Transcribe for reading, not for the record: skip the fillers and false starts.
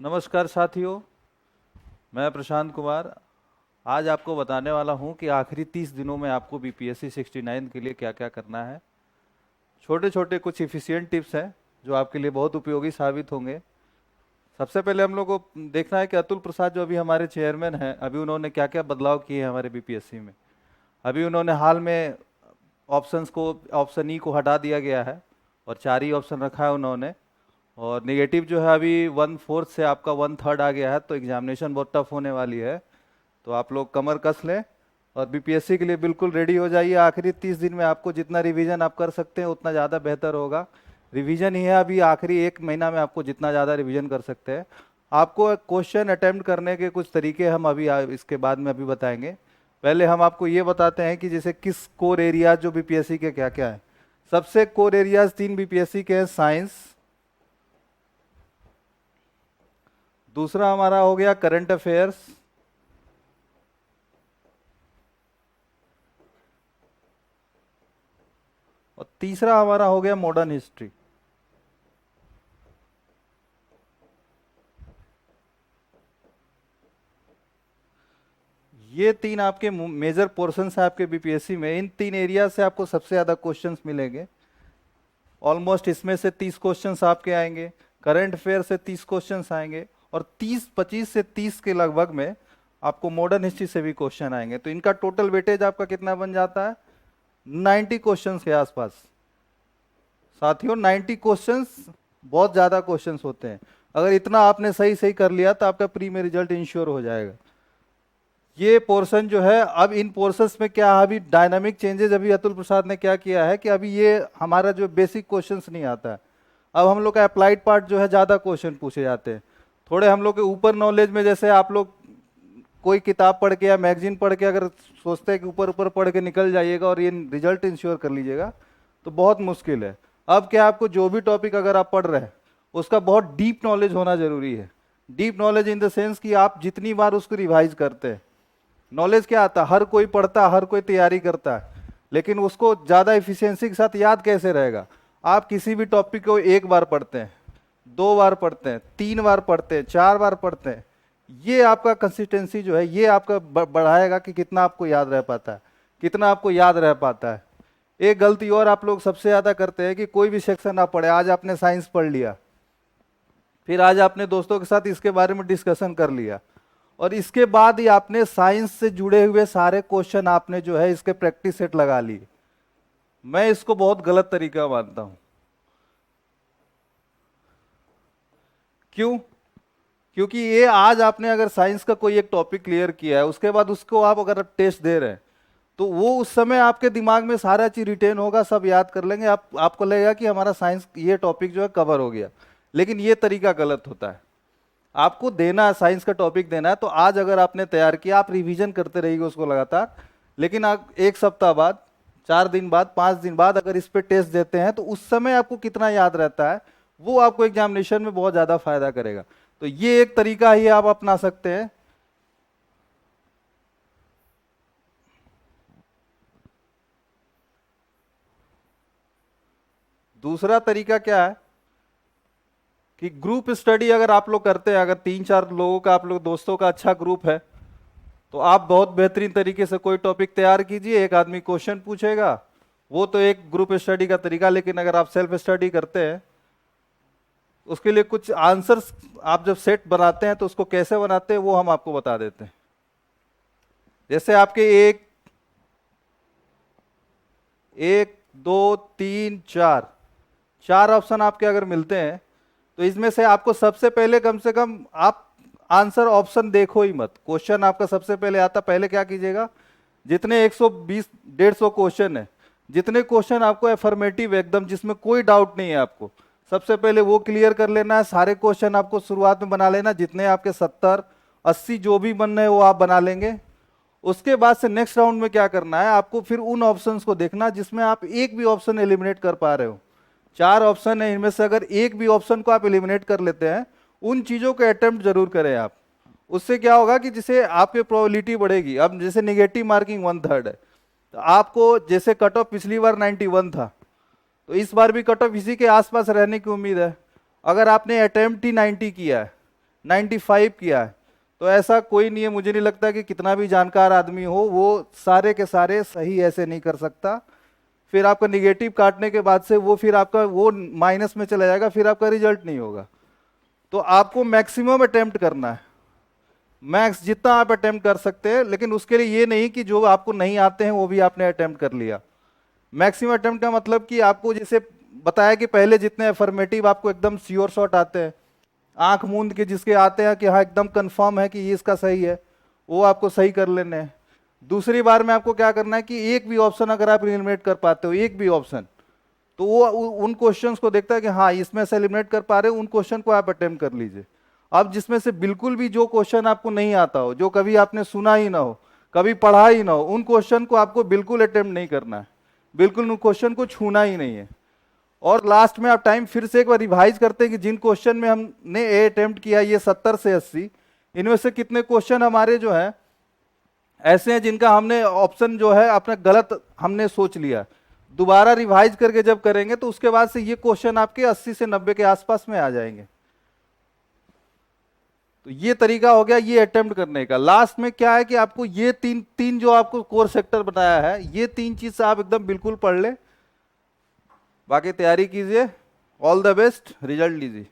नमस्कार साथियों, मैं प्रशांत कुमार। आज आपको बताने वाला हूं कि आखिरी 30 दिनों में आपको बीपीएससी 69 के लिए क्या क्या करना है। छोटे छोटे कुछ इफ़िशिएंट टिप्स हैं जो आपके लिए बहुत उपयोगी साबित होंगे। सबसे पहले हम लोग को देखना है कि अतुल प्रसाद जो अभी हमारे चेयरमैन हैं, अभी उन्होंने क्या क्या बदलाव किए हैं हमारे बीपीएससी में। अभी उन्होंने हाल में ऑप्शंस को, ऑप्शन ई को हटा दिया गया है और 4 ही ऑप्शन रखा है उन्होंने। और नेगेटिव जो है अभी 1/4 से आपका 1/3 आ गया है, तो एग्जामिनेशन बहुत टफ होने वाली है। तो आप लोग कमर कस लें और बीपीएससी के लिए बिल्कुल रेडी हो जाइए। आखिरी 30 दिन में आपको जितना रिवीजन आप कर सकते हैं उतना ज़्यादा बेहतर होगा। रिवीजन ही है, अभी आखिरी 1 महीना में आपको जितना ज़्यादा रिवीजन कर सकते हैं। आपको क्वेश्चन अटेम्प्ट करने के कुछ तरीके हम अभी इसके बाद में अभी बताएंगे। पहले हम आपको ये बताते हैं कि जैसे किस कोर एरियाज जो बीपीएससी के क्या क्या है। सबसे कोर एरियाज 3 बीपीएससी के हैं। साइंस, दूसरा हमारा हो गया करंट अफेयर्स, और तीसरा हमारा हो गया मॉडर्न हिस्ट्री। ये 3 आपके मेजर पोर्शंस है आपके बीपीएससी में। इन 3 एरिया से आपको सबसे ज्यादा क्वेश्चंस मिलेंगे। ऑलमोस्ट इसमें से 30 क्वेश्चंस आपके आएंगे, करंट अफेयर से 30 क्वेश्चंस आएंगे, और 25 से 30 के लगभग में आपको मॉडर्न हिस्ट्री से भी क्वेश्चन आएंगे। तो इनका टोटल वेटेज आपका कितना बन जाता है? 90 क्वेश्चंस के आसपास। साथियों, 90 क्वेश्चंस बहुत ज़्यादा क्वेश्चंस होते हैं। अगर इतना आपने सही सही कर लिया तो आपका प्री में रिजल्ट इंश्योर हो जाएगा। ये पोर्शन जो है, अब इन पोर्शंस में क्या है, अभी डायनामिक चेंजेस अभी अतुल प्रसाद ने क्या किया है कि अभी ये हमारा जो बेसिक क्वेश्चंस नहीं आता है, अब हम लोग का अप्लाइड पार्ट जो है ज़्यादा क्वेश्चन पूछे जाते हैं। थोड़े हम लोग के ऊपर नॉलेज में, जैसे आप लोग कोई किताब पढ़ के या मैगजीन पढ़ के अगर सोचते हैं कि ऊपर ऊपर पढ़ के निकल जाइएगा और ये रिजल्ट इंश्योर कर लीजिएगा, तो बहुत मुश्किल है। अब क्या, आपको जो भी टॉपिक अगर आप पढ़ रहे हैं उसका बहुत डीप नॉलेज होना जरूरी है। Deep knowledge in the sense कि आप जितनी बार उसको रिवाइज करते हैं। नॉलेज क्या आता है, हर कोई पढ़ता, हर कोई तैयारी करता है, लेकिन उसको ज़्यादा इफिशियंसी के साथ याद कैसे रहेगा? आप किसी भी टॉपिक को 1 बार पढ़ते हैं, 2 बार पढ़ते हैं, 3 बार पढ़ते हैं, 4 बार पढ़ते हैं, ये आपका कंसिस्टेंसी जो है ये आपका बढ़ाएगा कि कितना आपको याद रह पाता है, कितना आपको याद रह पाता है। एक गलती और आप लोग सबसे ज़्यादा करते हैं कि कोई भी सेक्शन आप पढ़े, आज आपने साइंस पढ़ लिया, फिर आज आपने दोस्तों के साथ इसके बारे में डिस्कशन कर लिया, और इसके बाद ही आपने साइंस से जुड़े हुए सारे क्वेश्चन आपने जो है इसके प्रैक्टिस सेट लगा लिए। मैं इसको बहुत गलत तरीका मानता हूं। क्यों? क्योंकि ये आज आपने अगर साइंस का कोई एक टॉपिक क्लियर किया है, उसके बाद उसको आप अगर टेस्ट दे रहे हैं, तो वो उस समय आपके दिमाग में सारा चीज रिटेन होगा, सब याद कर लेंगे, आपको लगेगा कि हमारा साइंस ये टॉपिक जो है कवर हो गया। लेकिन ये तरीका गलत होता है। आपको देना है, साइंस का टॉपिक देना है, तो आज अगर आपने तैयार किया, आप रिवीजन करते रहिए उसको लगातार। लेकिन आप 1 सप्ताह बाद, 4 दिन बाद, 5 दिन बाद अगर इस पे टेस्ट देते हैं, तो उस समय आपको कितना याद रहता है वो आपको एग्जामिनेशन में बहुत ज्यादा फायदा करेगा। तो ये एक तरीका ही आप अपना सकते हैं। दूसरा तरीका क्या है कि ग्रुप स्टडी अगर आप लोग करते हैं, अगर 3-4 लोगों का, आप लोग दोस्तों का अच्छा ग्रुप है, तो आप बहुत बेहतरीन तरीके से कोई टॉपिक तैयार कीजिए, एक आदमी क्वेश्चन पूछेगा, वो तो एक ग्रुप स्टडी का तरीका। लेकिन अगर आप सेल्फ स्टडी करते हैं, उसके लिए कुछ आंसर्स आप जब सेट बनाते हैं तो उसको कैसे बनाते हैं वो हम आपको बता देते हैं। जैसे आपके एक एक दो तीन चार, 4 ऑप्शन आपके अगर मिलते हैं, तो इसमें से आपको सबसे पहले कम से कम आप आंसर ऑप्शन देखो ही मत। क्वेश्चन आपका सबसे पहले आता, पहले क्या कीजिएगा, जितने 120-150 क्वेश्चन है, जितने क्वेश्चन आपको एफर्मेटिव एकदम जिसमें कोई डाउट नहीं है, आपको सबसे पहले वो क्लियर कर लेना है। सारे क्वेश्चन आपको शुरुआत में बना लेना, जितने आपके 70-80 जो भी बनने हैं वो आप बना लेंगे। उसके बाद से नेक्स्ट राउंड में क्या करना है, आपको फिर उन ऑप्शंस को देखना जिसमें आप एक भी ऑप्शन एलिमिनेट कर पा रहे हो। 4 ऑप्शन है, इनमें से अगर एक भी ऑप्शन को आप एलिमिनेट कर लेते हैं, उन चीजों को अटेम्प्ट जरूर करें आप। उससे क्या होगा कि जिसे आपकी प्रोबेबिलिटी बढ़ेगी। अब जैसे निगेटिव मार्किंग 1/3 है, तो आपको जैसे कट ऑफ पिछली बार 91 था, तो इस बार भी कट ऑफ इसी के आसपास रहने की उम्मीद है। अगर आपने अटेम्प्ट ही 90 किया है, 95 किया है। तो ऐसा कोई नहीं है, मुझे नहीं लगता कि कितना भी जानकार आदमी हो वो सारे के सारे सही ऐसे नहीं कर सकता। फिर आपका निगेटिव काटने के बाद से वो फिर आपका वो माइनस में चला जाएगा, फिर आपका रिजल्ट नहीं होगा। तो आपको मैक्सिमम अटेम्प्ट करना है, मैक्स जितना आप अटेम्प्ट कर सकते हैं, लेकिन उसके लिए ये नहीं कि जो आपको नहीं आते हैं वो भी आपने अटेम्प्ट कर लिया। मैक्सिमम अटेम्प्ट का मतलब कि आपको जैसे बताया कि पहले जितने अफर्मेटिव आपको एकदम श्योर शॉट आते हैं, आंख मूंद के जिसके आते हैं कि हाँ एकदम कंफर्म है कि ये इसका सही है, वो आपको सही कर लेने हैं। दूसरी बार में आपको क्या करना है कि एक भी ऑप्शन अगर आप एलिमिनेट कर पाते हो, एक भी ऑप्शन, तो वो उन क्वेश्चंस को देखता है कि हाँ इसमें से एलिमिनेट कर पा रहे हो, उन क्वेश्चन को आप अटेम्प्ट कर लीजिए। अब जिसमें से बिल्कुल भी जो क्वेश्चन आपको नहीं आता हो, जो कभी आपने सुना ही ना हो, कभी पढ़ा ही ना हो, उन क्वेश्चन को आपको बिल्कुल अटेम्प्ट नहीं करना है, बिल्कुल उन क्वेश्चन को छूना ही नहीं है। और लास्ट में आप टाइम फिर से एक बार रिवाइज करते हैं कि जिन क्वेश्चन में हमने ए अटेम्प्ट किया, ये 70 से 80, इनमें से कितने क्वेश्चन हमारे जो है ऐसे हैं जिनका हमने ऑप्शन जो है अपना गलत हमने सोच लिया। दोबारा रिवाइज करके जब करेंगे तो उसके बाद से ये क्वेश्चन आपके 80 से 90 के आसपास में आ जाएंगे। तो ये तरीका हो गया ये अटेम्प्ट करने का। लास्ट में क्या है कि आपको ये तीन तीन जो आपको कोर सेक्टर बताया है, ये तीन चीज आप एकदम बिल्कुल पढ़ ले, बाकी तैयारी कीजिए। ऑल द बेस्ट, रिजल्ट लीजिए।